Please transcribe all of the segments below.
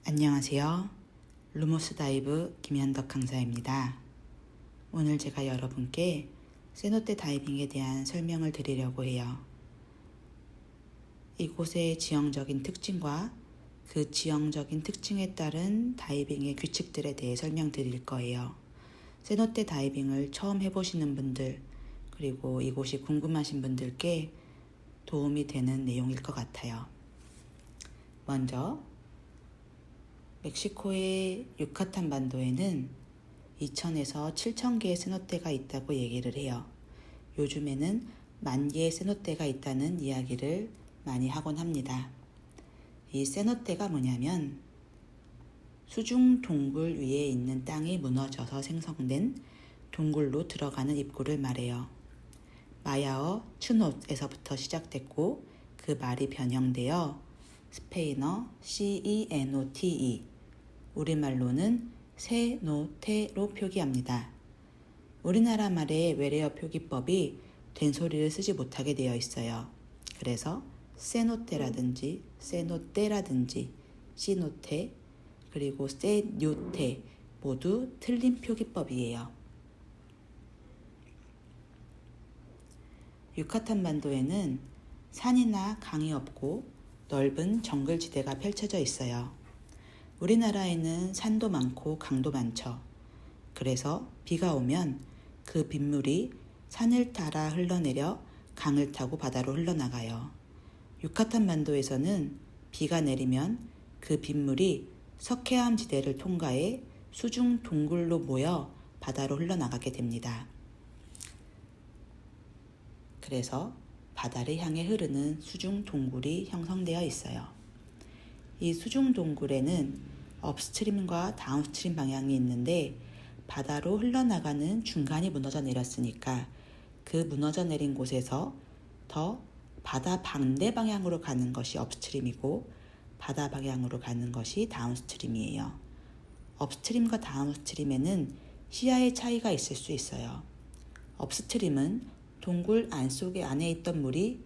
안녕하세요. 루모스 다이브 김현덕 강사입니다. 오늘 제가 여러분께 세노테 다이빙에 대한 설명을 드리려고 해요. 이곳의 지형적인 특징과 그 지형적인 특징에 따른 다이빙의 규칙들에 대해 설명드릴 거예요. 세노테 다이빙을 처음 해보시는 분들, 그리고 이곳이 궁금하신 분들께 도움이 되는 내용일 것 같아요. 먼저 멕시코의 유카탄 반도에는 2,000에서 7,000개의 세노테가 있다고 얘기를 해요. 요즘에는 10,000개의 세노테가 있다는 이야기를 많이 하곤 합니다. 이 세노테가 뭐냐면 수중 동굴 위에 있는 땅이 무너져서 생성된 동굴로 들어가는 입구를 말해요. 마야어 츠노에서부터 시작됐고 그 말이 변형되어 스페인어 CENOTE, 우리말로는 세노테로 표기합니다. 우리나라 말의 외래어 표기법이 된소리를 쓰지 못하게 되어 있어요. 그래서 세노테라든지 세노테라든지 시노테 그리고 세뇨테 모두 틀린 표기법이에요. 유카탄 반도에는 산이나 강이 없고 넓은 정글지대가 펼쳐져 있어요. 우리나라에는 산도 많고 강도 많죠. 그래서 비가 오면 그 빗물이 산을 따라 흘러내려 강을 타고 바다로 흘러나가요. 유카탄 반도에서는 비가 내리면 그 빗물이 석회암 지대를 통과해 수중 동굴로 모여 바다로 흘러나가게 됩니다. 그래서 바다를 향해 흐르는 수중 동굴이 형성되어 있어요. 이 수중 동굴에는 업스트림과 다운스트림 방향이 있는데 바다로 흘러나가는 중간이 무너져 내렸으니까 그 무너져 내린 곳에서 더 바다 반대 방향으로 가는 것이 업스트림이고 바다 방향으로 가는 것이 다운스트림이에요. 업스트림과 다운스트림에는 시야의 차이가 있을 수 있어요. 업스트림은 동굴 안에 있던 물이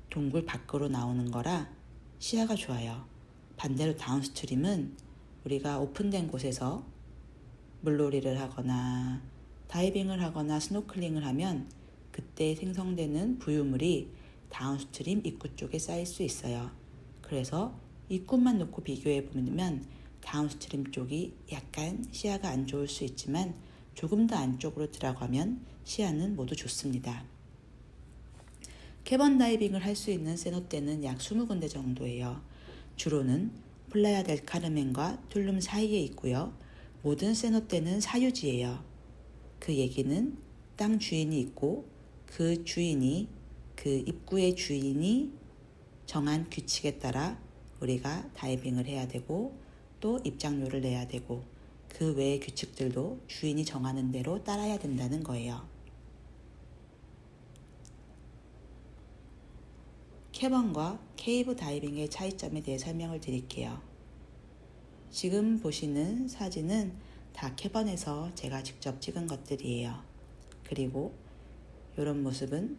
동굴 밖으로 나오는 거라 시야가 좋아요. 반대로 다운스트림은 우리가 오픈된 곳에서 물놀이를 하거나 다이빙을 하거나 스노클링을 하면 그때 생성되는 부유물이 다운스트림 입구 쪽에 쌓일 수 있어요. 그래서 입구만 놓고 비교해 보면 다운스트림 쪽이 약간 시야가 안 좋을 수 있지만 조금 더 안쪽으로 들어가면 시야는 모두 좋습니다. 캐번 다이빙을 할 수 있는 세노테는 약 20군데 정도예요. 주로는 플라야 델 카르멘과 툴룸 사이에 있고요. 모든 세노테는 사유지예요. 그 얘기는 땅 주인이 있고 그 입구의 주인이 정한 규칙에 따라 우리가 다이빙을 해야 되고 또 입장료를 내야 되고 그 외의 규칙들도 주인이 정하는 대로 따라야 된다는 거예요. 캐번과 케이브 다이빙의 차이점에 대해 설명을 드릴게요. 지금 보시는 사진은 다 캐번에서 제가 직접 찍은 것들이에요. 그리고 이런 모습은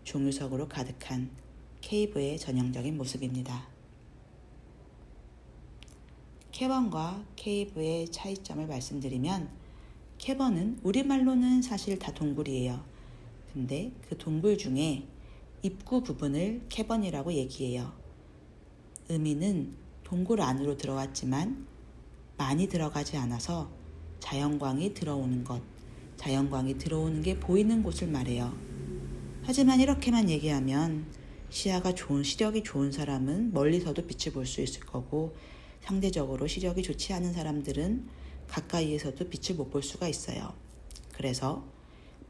종유석으로 가득한 케이브의 전형적인 모습입니다. 캐번과 케이브의 차이점을 말씀드리면 캐번은 우리말로는 사실 다 동굴이에요. 근데 그 동굴 중에 입구 부분을 캐번이라고 얘기해요. 의미는 동굴 안으로 들어왔지만 많이 들어가지 않아서 자연광이 들어오는 것, 자연광이 들어오는 게 보이는 곳을 말해요. 하지만 이렇게만 얘기하면 시력이 좋은 사람은 멀리서도 빛을 볼 수 있을 거고 상대적으로 시력이 좋지 않은 사람들은 가까이에서도 빛을 못 볼 수가 있어요. 그래서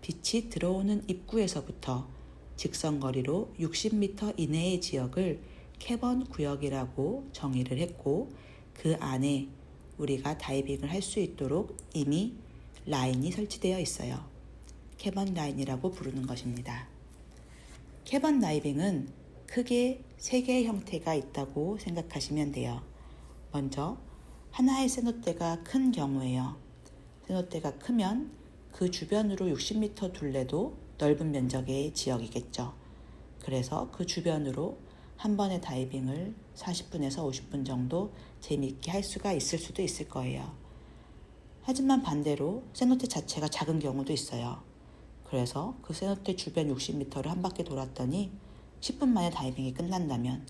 빛이 들어오는 입구에서부터 직선거리로 60m 이내의 지역을 캐번 구역이라고 정의를 했고 그 안에 우리가 다이빙을 할 수 있도록 이미 라인이 설치되어 있어요. 캐번 라인이라고 부르는 것입니다. 캐번 다이빙은 크게 3개의 형태가 있다고 생각하시면 돼요. 먼저 하나의 세노테가 큰 경우에요. 세노테가 크면 그 주변으로 60m 둘레도 넓은 면적의 지역이겠죠. 그래서 그 주변으로 한 번의 다이빙을 40분에서 50분 정도 재미있게 할 수가 있을 수도 있을 거예요. 하지만 반대로 세노테 자체가 작은 경우도 있어요. 그래서 그 세노테 주변 60m를 한 바퀴 돌았더니 10분 만에 다이빙이 끝난다면,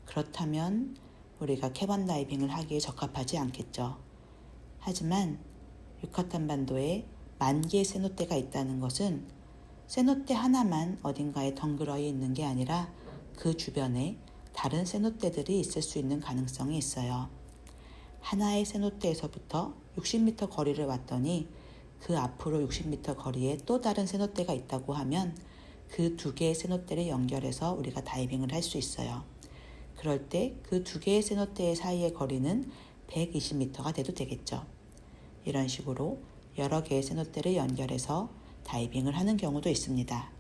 그렇다면 우리가 캐번 다이빙을 하기에 적합하지 않겠죠. 하지만 유카탄 반도에 10,000개의 세노테가 있다는 것은 세노테 하나만 어딘가에 덩그러니 있는 게 아니라 그 주변에 다른 세노테들이 있을 수 있는 가능성이 있어요. 하나의 세노테에서부터 60m 거리를 왔더니 그 앞으로 60m 거리에 또 다른 세노테가 있다고 하면 그 2개의 세노테를 연결해서 우리가 다이빙을 할 수 있어요. 그럴 때 그 2개의 세노테 사이의 거리는 120m가 돼도 되겠죠. 이런 식으로 여러 개의 세노테를 연결해서 다이빙을 하는 경우도 있습니다.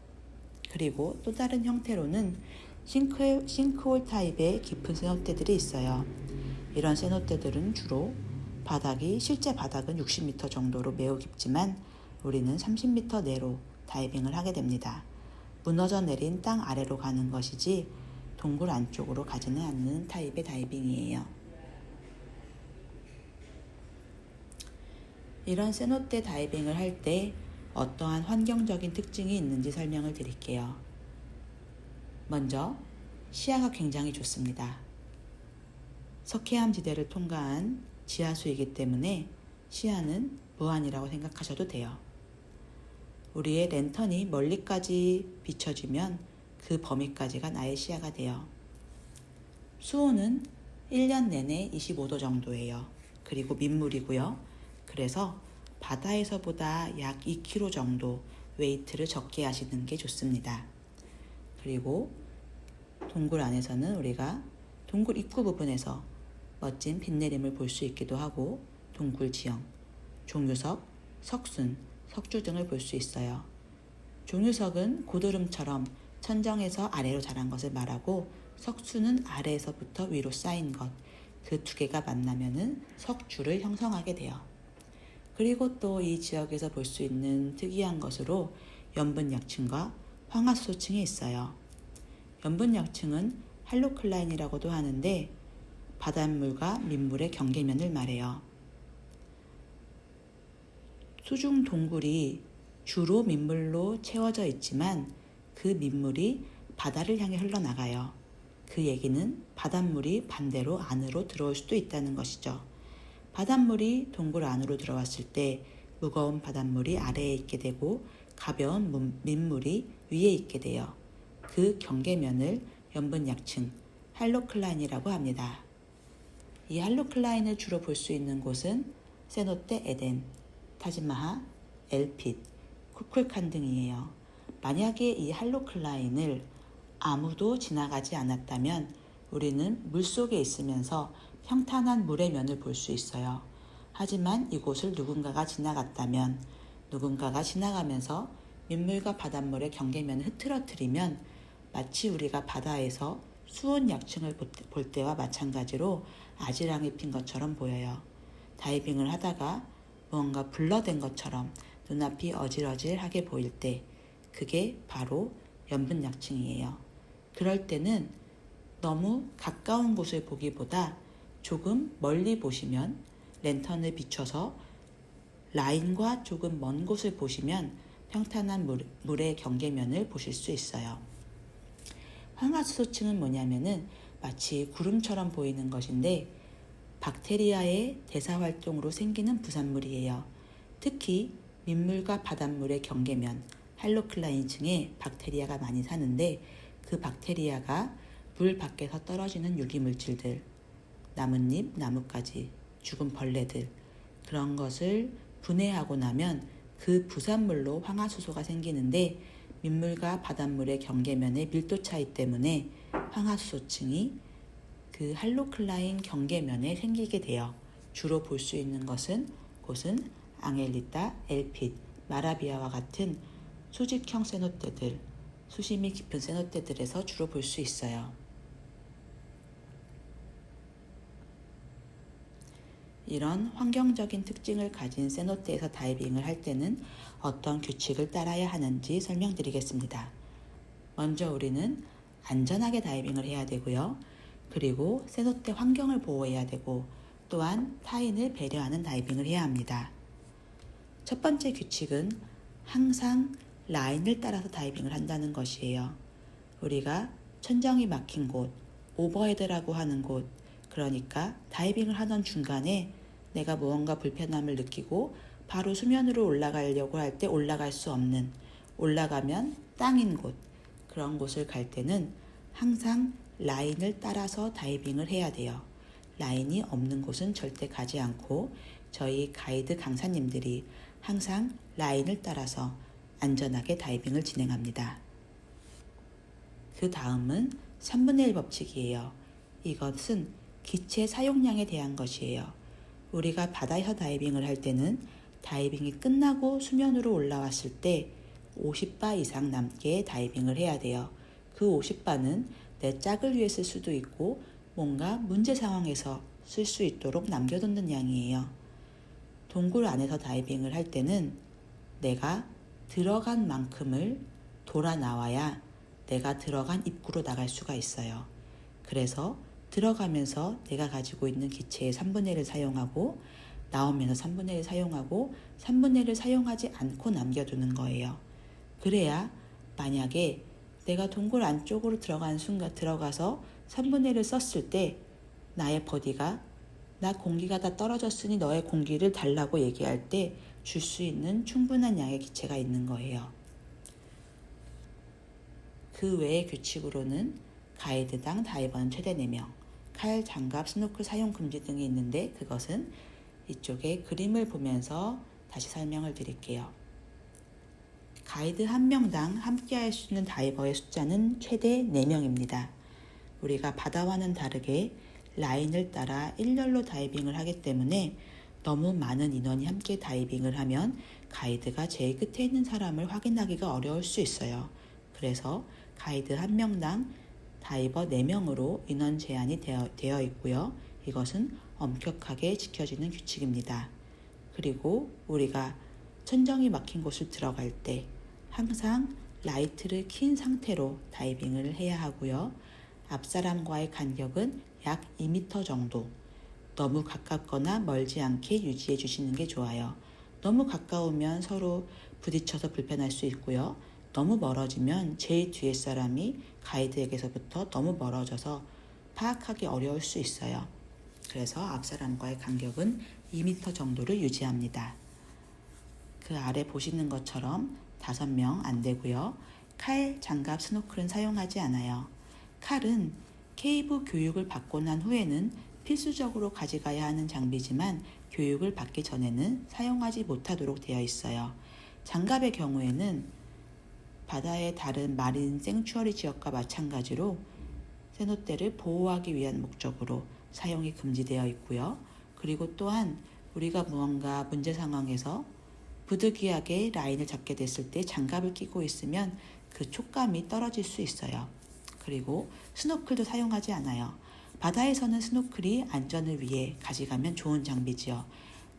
그리고 또 다른 형태로는 싱크홀 타입의 깊은 세노테들이 있어요. 이런 세노테들은 주로 실제 바닥은 60m 정도로 매우 깊지만 우리는 30m 내로 다이빙을 하게 됩니다. 무너져 내린 땅 아래로 가는 것이지 동굴 안쪽으로 가지는 않는 타입의 다이빙이에요. 이런 세노테 다이빙을 할 때 어떠한 환경적인 특징이 있는지 설명을 드릴게요. 먼저 시야가 굉장히 좋습니다. 석회암 지대를 통과한 지하수이기 때문에 시야는 무한이라고 생각하셔도 돼요. 우리의 랜턴이 멀리까지 비춰지면 그 범위까지가 나의 시야가 돼요. 수온은 1년 내내 25도 정도예요. 그리고 민물이고요. 그래서 바다에서보다 약 2kg 정도 웨이트를 적게 하시는 게 좋습니다. 그리고 동굴 안에서는 우리가 동굴 입구 부분에서 멋진 빛내림을 볼 수 있기도 하고 동굴 지형, 종유석, 석순, 석주 등을 볼 수 있어요. 종유석은 고드름처럼 천정에서 아래로 자란 것을 말하고 석수는 아래에서부터 위로 쌓인 것, 그 2개가 만나면은 석주를 형성하게 돼요. 그리고 또 이 지역에서 볼 수 있는 특이한 것으로 연분약층과 황화수소층이 있어요. 연분약층은 할로클라인이라고도 하는데 바닷물과 민물의 경계면을 말해요. 수중 동굴이 주로 민물로 채워져 있지만 그 민물이 바다를 향해 흘러나가요. 그 얘기는 바닷물이 반대로 안으로 들어올 수도 있다는 것이죠. 바닷물이 동굴 안으로 들어왔을 때 무거운 바닷물이 아래에 있게 되고 가벼운 민물이 위에 있게 돼요. 그 경계면을 연분약층, 할로클라인이라고 합니다. 이 할로클라인을 주로 볼 수 있는 곳은 세노테 에덴, 타지마하, 엘핏, 쿠쿨칸 등이에요. 만약에 이 할로클라인을 아무도 지나가지 않았다면 우리는 물속에 있으면서 평탄한 물의 면을 볼 수 있어요. 하지만 이곳을 누군가가 지나갔다면, 누군가가 지나가면서 민물과 바닷물의 경계면을 흐트러뜨리면 마치 우리가 바다에서 수온 약층을 볼 때와 마찬가지로 아지랑이 핀 것처럼 보여요. 다이빙을 하다가 무언가 블러된 것처럼 눈앞이 어질어질하게 보일 때 그게 바로 연분약층이에요. 그럴 때는 너무 가까운 곳을 보기보다 조금 멀리 보시면 랜턴을 비춰서 라인과 조금 먼 곳을 보시면 평탄한 물의 경계면을 보실 수 있어요. 황화수소층은 뭐냐면은 마치 구름처럼 보이는 것인데 박테리아의 대사활동으로 생기는 부산물이에요. 특히 민물과 바닷물의 경계면, 할로클라인층에 박테리아가 많이 사는데 그 박테리아가 물 밖에서 떨어지는 유기물질들, 나뭇잎, 나뭇가지, 죽은 벌레들, 그런 것을 분해하고 나면 그 부산물로 황화수소가 생기는데 민물과 바닷물의 경계면의 밀도 차이 때문에 황화수소층이 그 할로클라인 경계면에 생기게 돼요. 주로 볼 수 있는 곳은 앙헬리타, 엘핏, 마라비아와 같은 수직형 세노테들, 수심이 깊은 세노테들에서 주로 볼 수 있어요. 이런 환경적인 특징을 가진 세노테에서 다이빙을 할 때는 어떤 규칙을 따라야 하는지 설명드리겠습니다. 먼저 우리는 안전하게 다이빙을 해야 되고요. 그리고 세노테 환경을 보호해야 되고 또한 타인을 배려하는 다이빙을 해야 합니다. 첫 번째 규칙은 항상 라인을 따라서 다이빙을 한다는 것이에요. 우리가 천정이 막힌 곳, 오버헤드라고 하는 곳, 그러니까 다이빙을 하던 중간에 내가 무언가 불편함을 느끼고 바로 수면으로 올라가려고 할 때 올라갈 수 없는, 올라가면 땅인 곳, 그런 곳을 갈 때는 항상 라인을 따라서 다이빙을 해야 돼요. 라인이 없는 곳은 절대 가지 않고 저희 가이드 강사님들이 항상 라인을 따라서 안전하게 다이빙을 진행합니다. 그 다음은 3분의 1 법칙이에요. 이것은 기체 사용량에 대한 것이에요. 우리가 바다에서 다이빙을 할 때는 다이빙이 끝나고 수면으로 올라왔을 때 50바 이상 남게 다이빙을 해야 돼요. 그 50바는 내 짝을 위해 쓸 수도 있고 뭔가 문제 상황에서 쓸 수 있도록 남겨놓는 양이에요. 동굴 안에서 다이빙을 할 때는 내가 들어간 만큼을 돌아 나와야 내가 들어간 입구로 나갈 수가 있어요. 그래서 들어가면서 내가 가지고 있는 기체의 3분의 1을 사용하고 나오면서 3분의 1을 사용하고 3분의 1을 사용하지 않고 남겨두는 거예요. 그래야 만약에 내가 동굴 안쪽으로 들어가서 3분의 1을 썼을 때 나의 버디가 나 공기가 다 떨어졌으니 너의 공기를 달라고 얘기할 때 줄 수 있는 충분한 양의 기체가 있는 거예요. 그 외의 규칙으로는 가이드당 다이버는 최대 4명, 칼, 장갑, 스노클 사용 금지 등이 있는데 그것은 이쪽에 그림을 보면서 다시 설명을 드릴게요. 가이드 한 명당 함께 할 수 있는 다이버의 숫자는 최대 4명입니다. 우리가 바다와는 다르게 라인을 따라 일렬로 다이빙을 하기 때문에 너무 많은 인원이 함께 다이빙을 하면 가이드가 제일 끝에 있는 사람을 확인하기가 어려울 수 있어요. 그래서 가이드 한 명당 다이버 4명으로 인원 제한이 되어 있고요. 이것은 엄격하게 지켜지는 규칙입니다. 그리고 우리가 천정이 막힌 곳을 들어갈 때 항상 라이트를 킨 상태로 다이빙을 해야 하고요. 앞사람과의 간격은 약 2m 정도, 너무 가깝거나 멀지 않게 유지해 주시는 게 좋아요. 너무 가까우면 서로 부딪혀서 불편할 수 있고요. 너무 멀어지면 제일 뒤에 사람이 가이드에게서부터 너무 멀어져서 파악하기 어려울 수 있어요. 그래서 앞사람과의 간격은 2m 정도를 유지합니다. 그 아래 보시는 것처럼 5명 안 되고요. 칼, 장갑, 스노클은 사용하지 않아요. 칼은 케이브 교육을 받고 난 후에는 필수적으로 가져가야 하는 장비지만 교육을 받기 전에는 사용하지 못하도록 되어 있어요. 장갑의 경우에는 바다의 다른 마린 생추어리 지역과 마찬가지로 세노떼를 보호하기 위한 목적으로 사용이 금지되어 있고요. 그리고 또한 우리가 무언가 문제 상황에서 부득이하게 라인을 잡게 됐을 때 장갑을 끼고 있으면 그 촉감이 떨어질 수 있어요. 그리고 스노클도 사용하지 않아요. 바다에서는 스노클이 안전을 위해 가져가면 좋은 장비지요.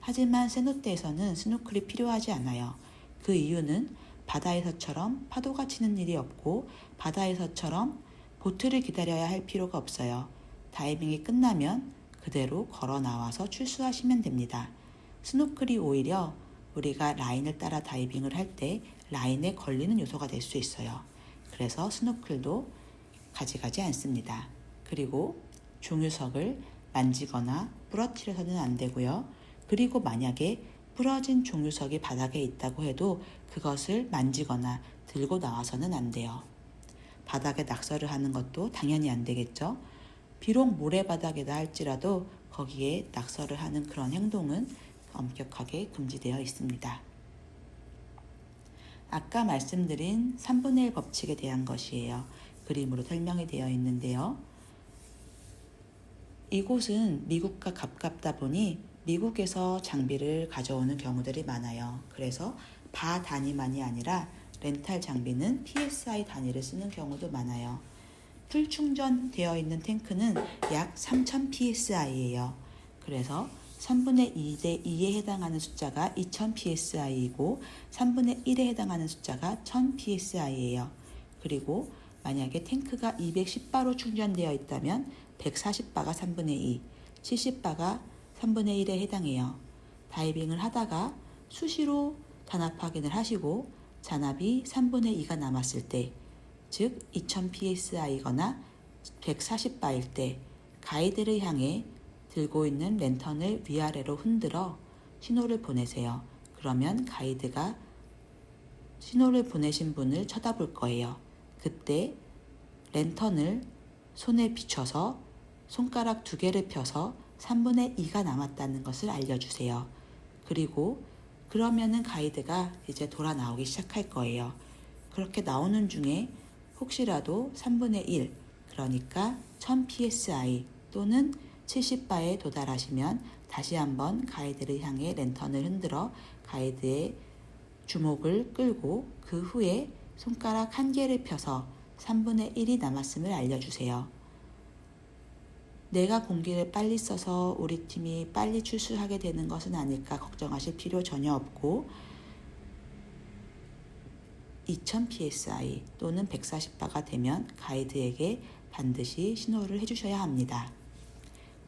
하지만 세노떼에서는 스노클이 필요하지 않아요. 그 이유는 바다에서처럼 파도가 치는 일이 없고 바다에서처럼 보트를 기다려야 할 필요가 없어요. 다이빙이 끝나면 그대로 걸어 나와서 출수하시면 됩니다. 스노클이 오히려 우리가 라인을 따라 다이빙을 할 때 라인에 걸리는 요소가 될 수 있어요. 그래서 스노클도 가져가지 않습니다. 그리고 종유석을 만지거나 부러뜨려서는 안 되고요. 그리고 만약에 부러진 종유석이 바닥에 있다고 해도 그것을 만지거나 들고 나와서는 안 돼요. 바닥에 낙서를 하는 것도 당연히 안 되겠죠. 비록 모래바닥이다 할지라도 거기에 낙서를 하는 그런 행동은 엄격하게 금지되어 있습니다. 아까 말씀드린 3분의 1 법칙에 대한 것이에요. 그림으로 설명이 되어 있는데요. 이곳은 미국과 가깝다 보니 미국에서 장비를 가져오는 경우들이 많아요. 그래서 바 단위만이 아니라 렌탈 장비는 PSI 단위를 쓰는 경우도 많아요. 풀 충전되어 있는 탱크는 약 3000 PSI예요. 그래서 3분의 2에 해당하는 숫자가 2000 PSI이고 3분의 1에 해당하는 숫자가 1000 PSI예요. 그리고 만약에 탱크가 210바로 충전되어 있다면 140바가 3분의 2, 70바가 3분의 1에 해당해요. 다이빙을 하다가 수시로 단압 확인을 하시고 잔압이 3분의 2가 남았을 때, 즉 2000psi거나 140바일 때 가이드를 향해 들고 있는 랜턴을 위아래로 흔들어 신호를 보내세요. 그러면 가이드가 신호를 보내신 분을 쳐다볼 거예요. 그때 랜턴을 손에 비춰서 손가락 2개를 펴서 3분의 2가 남았다는 것을 알려주세요. 그리고 그러면은 가이드가 이제 돌아 나오기 시작할 거예요. 그렇게 나오는 중에 혹시라도 3분의 1, 그러니까 1000psi 또는 70바에 도달하시면 다시 한번 가이드를 향해 랜턴을 흔들어 가이드의 주목을 끌고 그 후에 손가락 1개를 펴서 3분의 1이 남았음을 알려주세요. 내가 공기를 빨리 써서 우리 팀이 빨리 출수하게 되는 것은 아닐까 걱정하실 필요 전혀 없고 2000psi 또는 140바가 되면 가이드에게 반드시 신호를 해주셔야 합니다.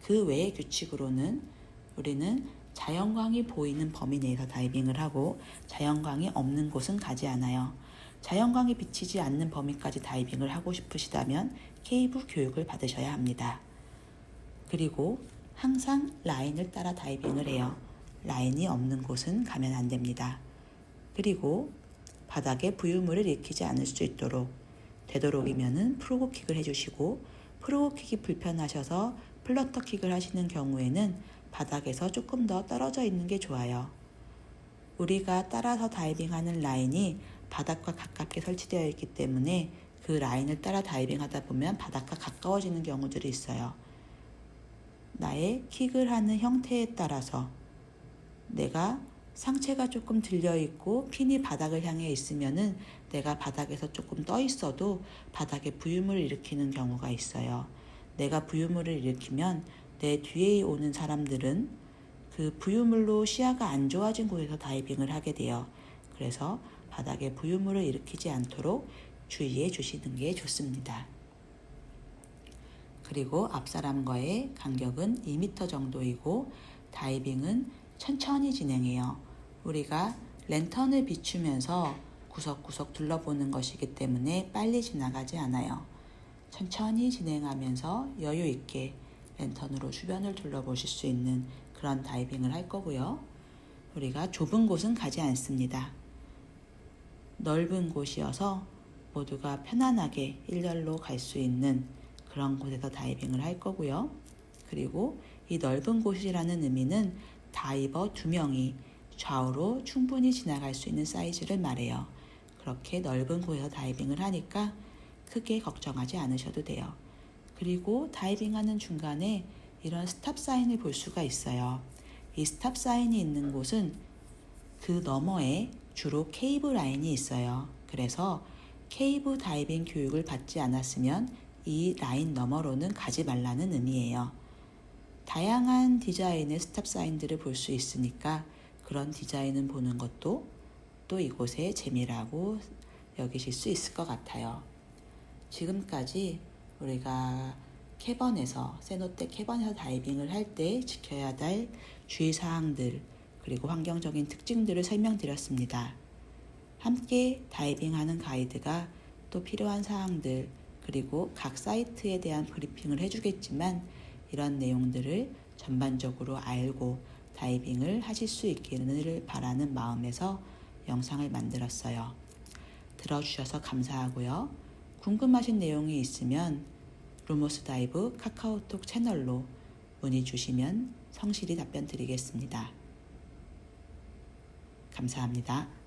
그 외의 규칙으로는 우리는 자연광이 보이는 범위 내에서 다이빙을 하고 자연광이 없는 곳은 가지 않아요. 자연광이 비치지 않는 범위까지 다이빙을 하고 싶으시다면 케이브 교육을 받으셔야 합니다. 그리고 항상 라인을 따라 다이빙을 해요. 라인이 없는 곳은 가면 안 됩니다. 그리고 바닥에 부유물을 일으키지 않을 수 있도록 되도록이면은 프로그킥을 해주시고, 프로그킥이 불편하셔서 플러터킥을 하시는 경우에는 바닥에서 조금 더 떨어져 있는 게 좋아요. 우리가 따라서 다이빙하는 라인이 바닥과 가깝게 설치되어 있기 때문에 그 라인을 따라 다이빙하다 보면 바닥과 가까워지는 경우들이 있어요. 나의 킥을 하는 형태에 따라서 내가 상체가 조금 들려 있고 핀이 바닥을 향해 있으면은 내가 바닥에서 조금 떠 있어도 바닥에 부유물을 일으키는 경우가 있어요. 내가 부유물을 일으키면 내 뒤에 오는 사람들은 그 부유물로 시야가 안 좋아진 곳에서 다이빙을 하게 돼요. 그래서 바닥에 부유물을 일으키지 않도록 주의해 주시는 게 좋습니다. 그리고 앞사람과의 간격은 2m 정도이고 다이빙은 천천히 진행해요. 우리가 랜턴을 비추면서 구석구석 둘러보는 것이기 때문에 빨리 지나가지 않아요. 천천히 진행하면서 여유 있게 랜턴으로 주변을 둘러보실 수 있는 그런 다이빙을 할 거고요. 우리가 좁은 곳은 가지 않습니다. 넓은 곳이어서 모두가 편안하게 일렬로 갈 수 있는 그런 곳에서 다이빙을 할 거고요. 그리고 이 넓은 곳이라는 의미는 다이버 2명이 좌우로 충분히 지나갈 수 있는 사이즈를 말해요. 그렇게 넓은 곳에서 다이빙을 하니까 크게 걱정하지 않으셔도 돼요. 그리고 다이빙하는 중간에 이런 스탑 사인을 볼 수가 있어요. 이 스탑 사인이 있는 곳은 그 너머에 주로 케이브 라인이 있어요. 그래서 케이브 다이빙 교육을 받지 않았으면 이 라인 너머로는 가지 말라는 의미예요. 다양한 디자인의 스탑 사인들을 볼 수 있으니까 그런 디자인을 보는 것도 또 이곳의 재미라고 여기실 수 있을 것 같아요. 지금까지 우리가 캐번에서, 세노떼 캐번에서 다이빙을 할 때 지켜야 할 주의사항들 그리고 환경적인 특징들을 설명드렸습니다. 함께 다이빙하는 가이드가 또 필요한 사항들 그리고 각 사이트에 대한 브리핑을 해주겠지만 이런 내용들을 전반적으로 알고 다이빙을 하실 수 있기를 바라는 마음에서 영상을 만들었어요. 들어주셔서 감사하고요. 궁금하신 내용이 있으면 루모스 다이브 카카오톡 채널로 문의 주시면 성실히 답변 드리겠습니다. 감사합니다.